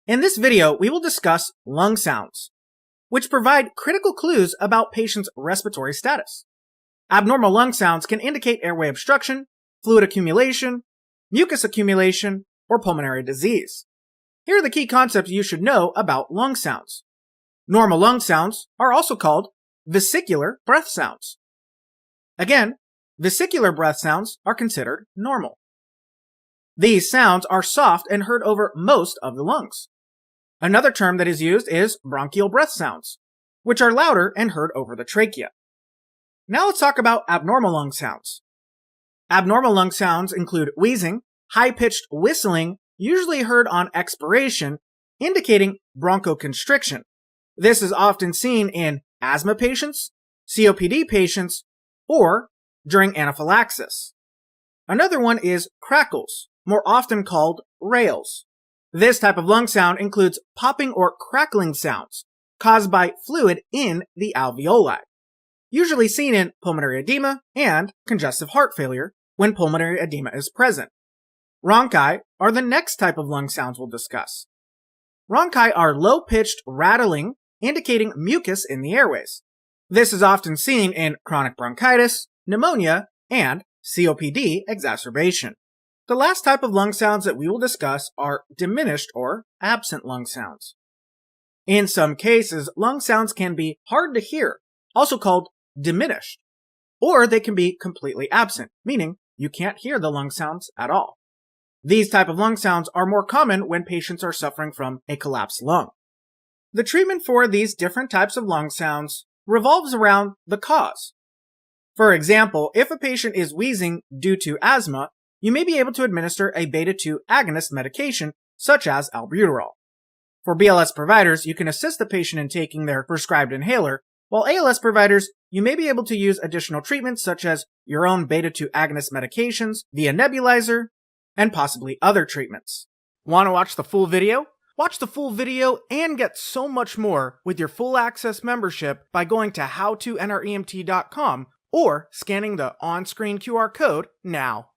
In this video, we will discuss lung sounds, which provide critical clues about patients' respiratory status. Abnormal lung sounds can indicate airway obstruction, fluid accumulation, mucus accumulation, or pulmonary disease. Here are the key concepts you should know about lung sounds. Normal lung sounds are also called vesicular breath sounds. Again, vesicular breath sounds are considered normal. These sounds are soft and heard over most of the lungs. Another term that is used is bronchial breath sounds, which are louder and heard over the trachea. Now let's talk about abnormal lung sounds. Abnormal lung sounds include wheezing, high-pitched whistling, usually heard on expiration, indicating bronchoconstriction. This is often seen in asthma patients, COPD patients, or during anaphylaxis. Another one is crackles, more often called rales. This type of lung sound includes popping or crackling sounds caused by fluid in the alveoli, usually seen in pulmonary edema and congestive heart failure when pulmonary edema is present. Rhonchi are the next type of lung sounds we'll discuss. Rhonchi are low-pitched rattling, indicating mucus in the airways. This is often seen in chronic bronchitis, pneumonia, and COPD exacerbation. The last type of lung sounds that we will discuss are diminished or absent lung sounds. In some cases, lung sounds can be hard to hear, also called diminished, or they can be completely absent, meaning you can't hear the lung sounds at all. These type of lung sounds are more common when patients are suffering from a collapsed lung. The treatment for these different types of lung sounds revolves around the cause. For example, if a patient is wheezing due to asthma, you may be able to administer a beta-2 agonist medication such as albuterol. For BLS providers, you can assist the patient in taking their prescribed inhaler, while ALS providers, you may be able to use additional treatments such as your own beta-2 agonist medications via nebulizer, and possibly other treatments. Want to watch the full video? Watch the full video and get so much more with your full access membership by going to howtonremt.com or scanning the on-screen QR code now.